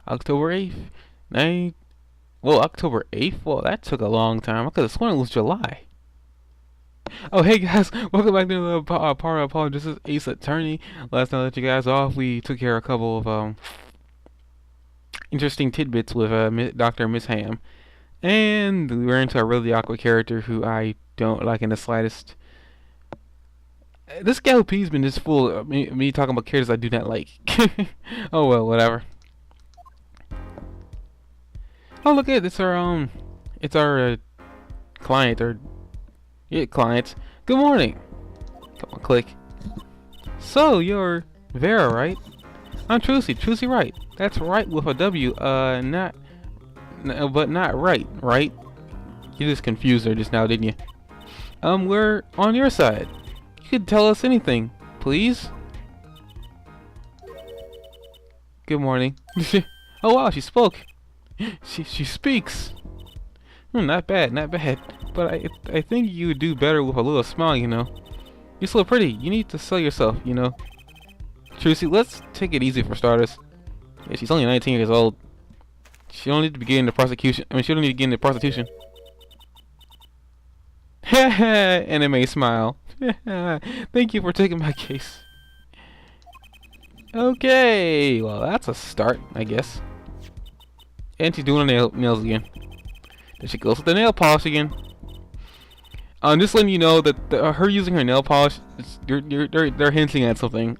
October 8th. Well, October 8th? Well, that took a long time. I could have sworn it was July. Oh, hey guys, welcome back to the part of Paul. This is Ace Attorney. Last time I let you guys off, we took care of a couple of interesting tidbits with Dr. Miss Ham. And we ran into a really awkward character who I don't like in the slightest. This LP's been just full of me talking about characters I do not like. Oh well, whatever. Oh look at it, it's our client or clients. Good morning. Come on, click. So you're Vera, right? I'm Trucy right. That's right with a W. But not right, right? You just confused her just now, didn't you? We're on your side. You could tell us anything, please. Good morning. Oh wow, she spoke. She speaks. Not bad, not bad. But I think you would do better with a little smile, you know. You're so pretty. You need to sell yourself, you know. Trucy, let's take it easy for starters. Yeah, she's only 19 years old. She don't need to be getting into prosecution. She don't need to get into prostitution. Anime smile. Thank you for taking my case. Okay, well that's a start, I guess. And she's doing her nails again. Then she goes with the nail polish again. Just letting you know that her using her nail polish, they're hinting at something.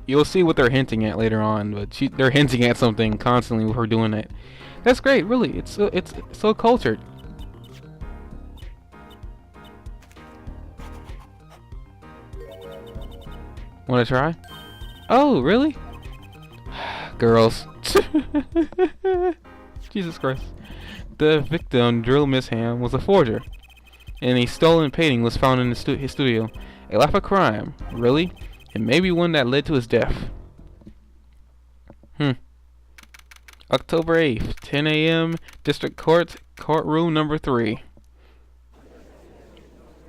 You'll see what they're hinting at later on, but they're hinting at something constantly with her doing that. That's great, really. It's so cultured. Wanna try? Oh, really? Girls. Jesus Christ. The victim, Drill Miss Ham, was a forger, and a stolen painting was found in his studio. A life of crime, really? And maybe one that led to his death. October 8th, 10 a.m., District Court, Courtroom number 3.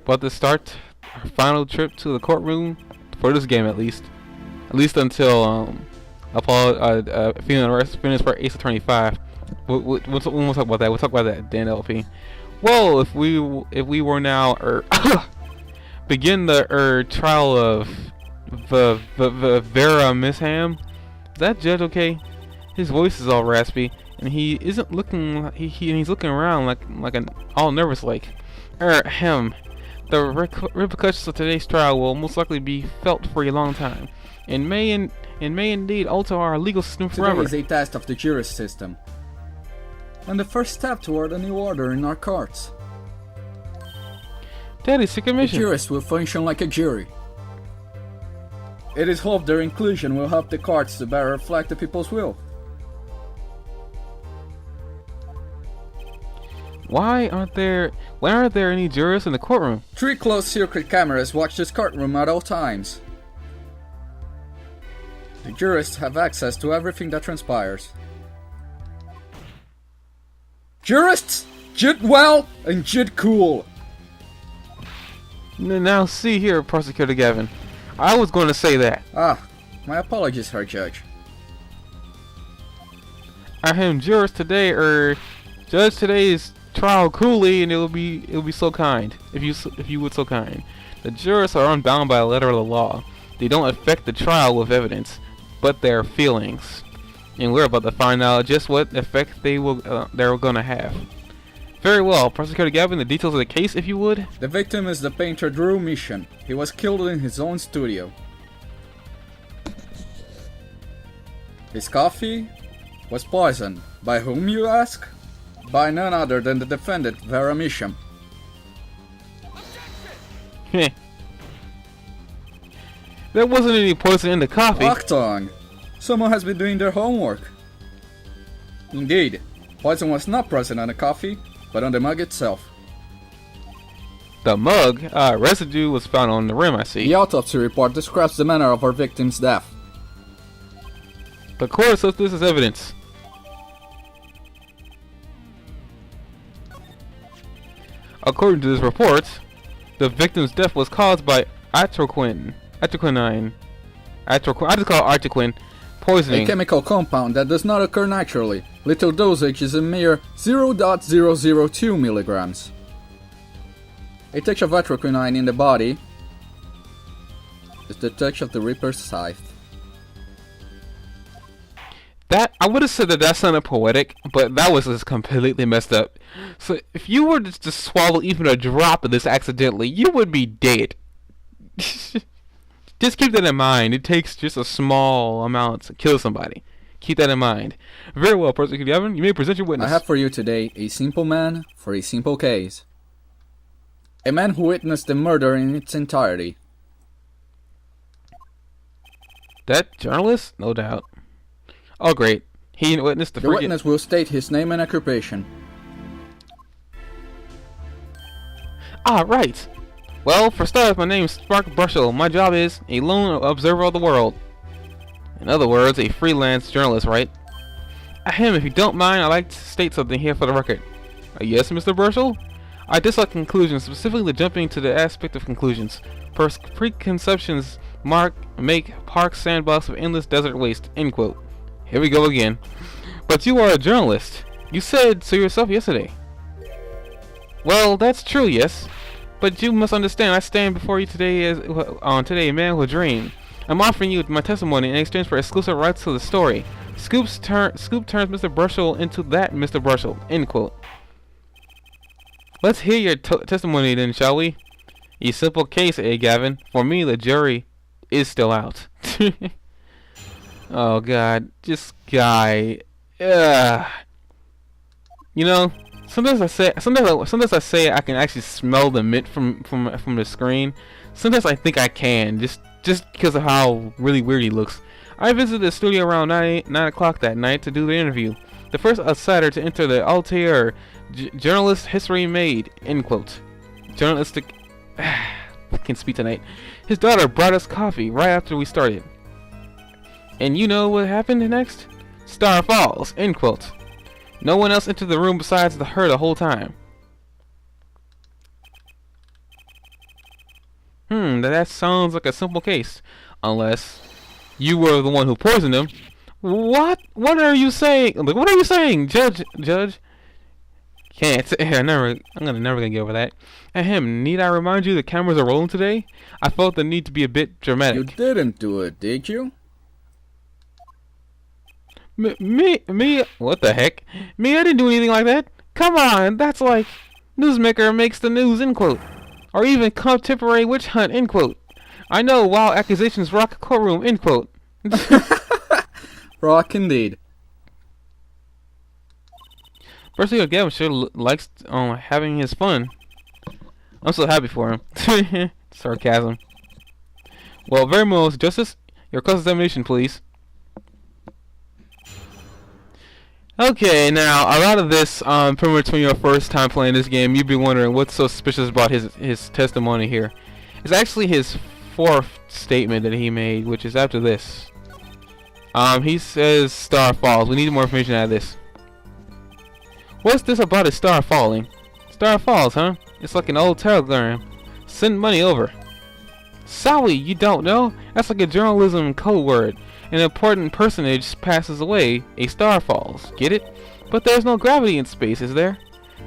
About to start our final trip to the courtroom, for this game at least. At least until, feeling arrested, finish for Ace Attorney 5. We'll talk about that. We'll talk about that then, LP. Well, if we were now begin the trial of Vera Miss Ham, is that judge okay? His voice is all raspy, and he isn't looking. He's looking around like an all nervous like. Him. The repercussions of today's trial will most likely be felt for a long time, and may indeed alter our legal system forever. Today is a test of the jury system, and the first step toward a new order in our courts. Daddy, sick of mission. The jurist will function like a jury. It is hoped their inclusion will help the courts to better reflect the people's will. Why aren't there any jurors in the courtroom? 3 closed circuit cameras watch this courtroom at all times. The jurists have access to everything that transpires. Jurists, jud well and jud cool. Now see here, Prosecutor Gavin. I was going to say that. My apologies, Herr Judge. I am jurors today, judge today's trial coolly, and it'll be so kind if you would so kind. The jurors are unbound by the letter of the law. They don't affect the trial with evidence, but their feelings, and we're about to find out just what effect they're going to have. Very well, Prosecutor Gavin, the details of the case, if you would. The victim is the painter Drew Mission. He was killed in his own studio. His coffee was poisoned. By whom, you ask? By none other than the defendant, Vera Misham. There wasn't any poison in the coffee. Octong! Someone has been doing their homework. Indeed, poison was not present on the coffee, but on the mug itself. The mug? Residue was found on the rim, I see. The autopsy report describes the manner of our victim's death. The court says this is evidence. According to this report, the victim's death was caused by atropine. I just call it atropine, A poisoning. chemical compound that does not occur naturally. Lethal dosage is a mere 0.002 milligrams. A touch of atroquinine in the body is the touch of the Reaper's scythe. That I would have said that sounded poetic, but that was just completely messed up. So if you were to swallow even a drop of this accidentally, you would be dead. Just keep that in mind. It takes just a small amount to kill somebody. Keep that in mind. Very well, Klavier Gavin. You may present your witness. I have for you today a simple man for a simple case. A man who witnessed the murder in its entirety. That journalist? No doubt. Oh, great. He witnessed the witness will state his name and occupation. Ah, right. Well, for starters, my name is Brushel. My job is a lone observer of the world. In other words, a freelance journalist, right? Ahem, if you don't mind, I'd like to state something here for the record. Yes, Mr. Brushel? I dislike conclusions, specifically jumping to the aspect of conclusions. Preconceptions make park sandbox of endless desert waste. End quote. Here we go again. But you are a journalist. You said so yourself yesterday. Well, that's true, yes. But you must understand, I stand before you today as a man with a dream. I'm offering you my testimony in exchange for exclusive rights to the story. Scoop turns Mr. Brushel into that Mr. Brushel. End quote. Let's hear your testimony then, shall we? A simple case, Gavin. For me, the jury is still out. Oh God, this guy. You know, sometimes I say I can actually smell the mint from the screen. Sometimes I think I can, just because of how really weird he looks. I visited the studio around 9 o'clock that night to do the interview. The first outsider to enter the Altair journalist history made. End quote. Journalistic. I can't speak tonight. His daughter brought us coffee right after we started. And you know what happened next? Star falls. End quote. No one else entered the room besides her the whole time. That sounds like a simple case. Unless you were the one who poisoned him. What? What are you saying? Like, what are you saying, Judge? Can't. I'm never gonna get over that. Ahem. Need I remind you the cameras are rolling today? I felt the need to be a bit dramatic. You didn't do it, did you? Me? What the heck? Me? I didn't do anything like that. Come on, that's like newsmaker makes the news. End quote. Or even contemporary witch hunt. End quote. I know wild accusations rock a courtroom. End quote. Rock indeed. Klavier Gavin sure likes having his fun. I'm so happy for him. Sarcasm. Well, very much, Justice. Your cross-examination, please. Okay, now a lot of this, pretty much when you're first time playing this game, you'd be wondering what's so suspicious about his testimony here. It's actually his fourth statement that he made, which is after this. He says star falls. We need more information out of this. What's this about a star falling? Star falls, huh? It's like an old telegram. Send money over. Sorry, you don't know? That's like a journalism code word. An important personage passes away, a star falls. Get it? But there's no gravity in space, is there?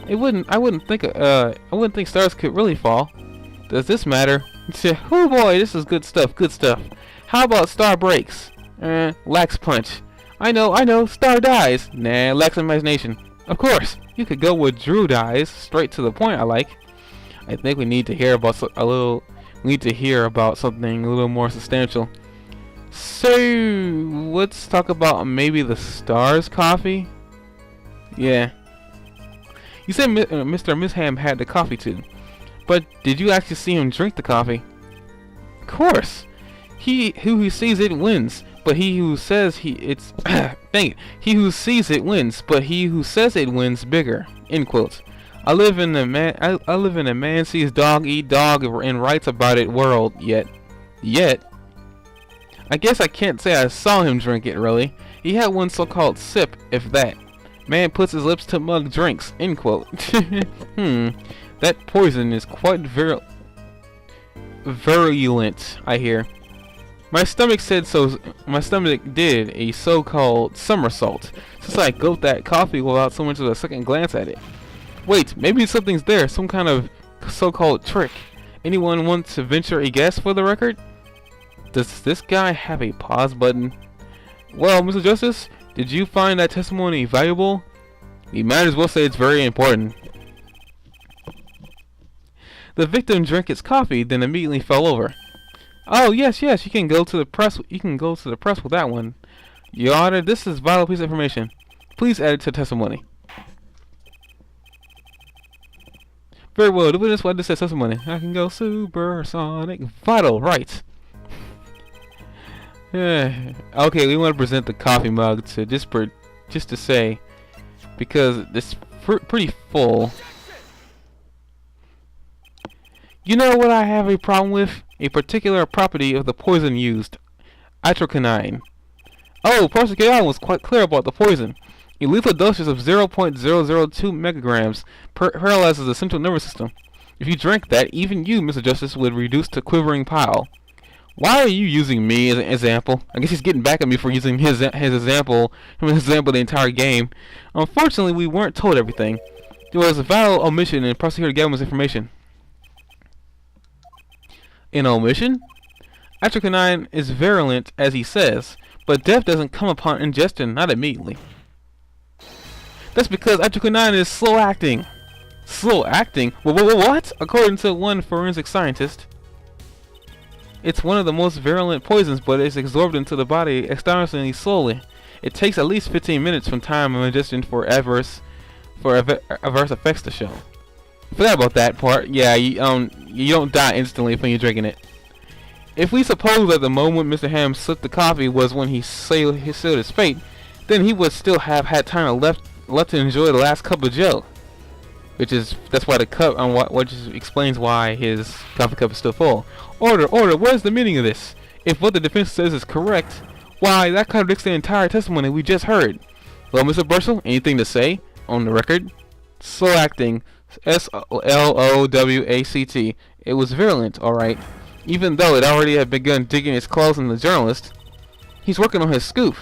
I wouldn't think stars could really fall. Does this matter? Oh boy, this is good stuff. Good stuff. How about star breaks? Lacks punch. I know. Star dies. Nah, lacks imagination. Of course, you could go with Drew dies. Straight to the point. I like. I think we need to hear about something a little more substantial. So, let's talk about maybe the Stars coffee? Yeah. You said Mr. Misham had the coffee too. But did you actually see him drink the coffee? Of course. He who sees it wins, but he who says it's dang it. He who sees it wins, but he who says it wins bigger. End quotes. I live in a man sees dog eat dog and writes about it world. Yet I guess I can't say I saw him drink it, really. He had one so-called sip, if that. Man puts his lips to mug drinks, end quote. That poison is quite virulent, I hear. My stomach said so. My stomach did a so-called somersault since I gulped that coffee without so much as a second glance at it. Wait, maybe something's there, some kind of so-called trick. Anyone want to venture a guess for the record? Does this guy have a pause button? Well, Mr. Justice, did you find that testimony valuable? You might as well say it's very important. The victim drank his coffee, then immediately fell over. Oh yes, yes, you can go to the press. You can go to the press with that one. Your Honor, this is vital piece of information. Please add it to testimony. Very well. The witness what this says testimony. I can go supersonic. Vital, right? Yeah. Okay, we want to present the coffee mug to just to say, because it's pretty full. You know what I have a problem with? A particular property of the poison used. Atrocanine. Oh, Professor Gavin was quite clear about the poison. A lethal dosage of 0.002 megagrams paralyzes the central nervous system. If you drank that, even you, Mr. Justice, would reduce to quivering pile. Why are you using me as an example? I guess he's getting back at me for using his example the entire game. Unfortunately, we weren't told everything. There was a vital omission in Prosecutor Gavin's information. An omission? Atrocanine is virulent, as he says, but death doesn't come upon ingestion, not immediately. That's because atrocanine is slow acting. Slow acting? What? According to one forensic scientist, it's one of the most virulent poisons, but it's absorbed into the body astonishingly slowly. It takes at least 15 minutes from time of ingestion for adverse effects to show. Forgot about that part. Yeah, you don't die instantly when you're drinking it. If we suppose that the moment Mr. Ham slipped the coffee was when he sealed his fate, then he would still have had time left to enjoy the last cup of Joe. That's why the cup, what just explains why his coffee cup is still full. Order, what is the meaning of this? If what the defense says is correct, why that contradicts the entire testimony we just heard. Well, Mr. Brushel, anything to say on the record? Slow acting. S-L-O-W-A-C-T. It was virulent, alright. Even though it already had begun digging its claws in the journalist. He's working on his scoop.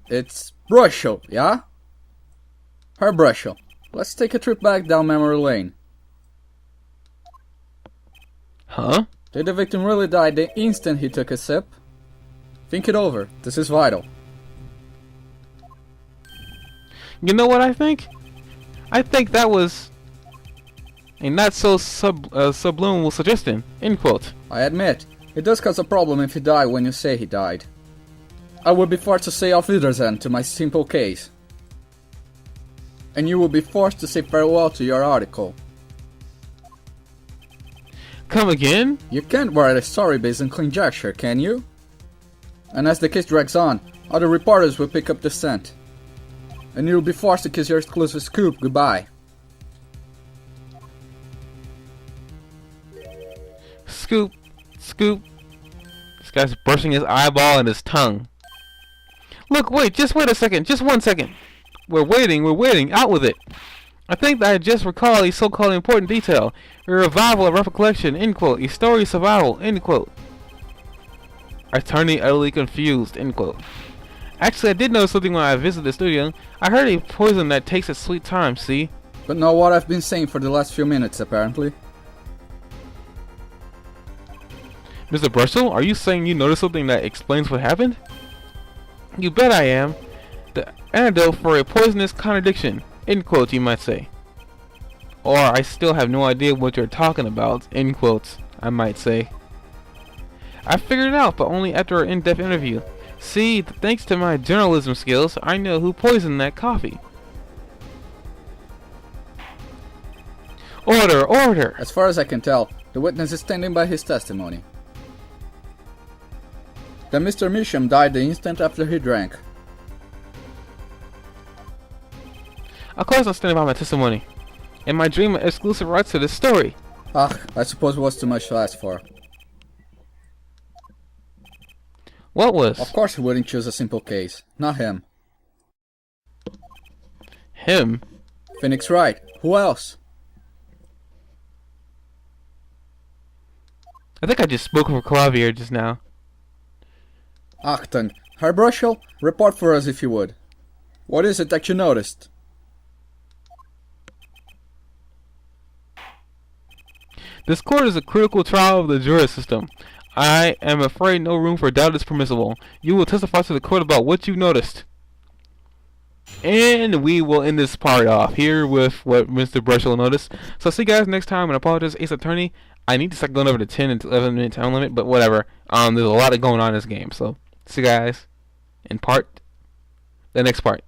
It's Brushel, yeah? Herp Brushel. Let's take a trip back down memory lane. Huh? Did the victim really die the instant he took a sip? Think it over. This is vital. You know what I think? I think that was a not so subliminal suggestion. End quote. I admit, it does cause a problem if he died when you say he died. I would be forced to say auf Wiedersehen to my simple case. And you will be forced to say farewell to your article. Come again? You can't write a story based on conjecture, can you? And as the case drags on, other reporters will pick up the scent. And you'll be forced to kiss your exclusive scoop goodbye. Scoop. This guy's brushing his eyeball and his tongue. Look, just wait a second, just 1 second. We're waiting, out with it. I think that I just recall a so-called important detail. A revival of recollection, end quote. A story survival, end quote. Attorney utterly confused, end quote. Actually, I did know something when I visited the studio. I heard a poison that takes its sweet time, see? But not what I've been saying for the last few minutes, apparently. Mr. Brushel, are you saying you noticed something that explains what happened? You bet I am. The antidote for a poisonous contradiction, end quote, you might say. Or I still have no idea what you're talking about, end quotes, I might say. I figured it out, but only after an in-depth interview. See, thanks to my journalism skills, I know who poisoned that coffee. Order! As far as I can tell, the witness is standing by his testimony. That Mr. Misham died the instant after he drank. Of course I'm standing by my testimony. And my dream of exclusive rights to this story. I suppose it was too much to ask for. What was? Of course he wouldn't choose a simple case. Not him. Him? Phoenix Wright. Who else? I think I just spoke for Klavier just now. Achtung. Herr Brushel, report for us if you would. What is it that you noticed? This court is a critical trial of the jury system. I am afraid no room for doubt is permissible. You will testify to the court about what you noticed. And we will end this part off here with what Mr. Brushel noticed. So see you guys next time, and I apologize, Ace Attorney. I need to start going over the 10 and 11 minute time limit, but whatever. There's a lot going on in this game. So see you guys in the next part.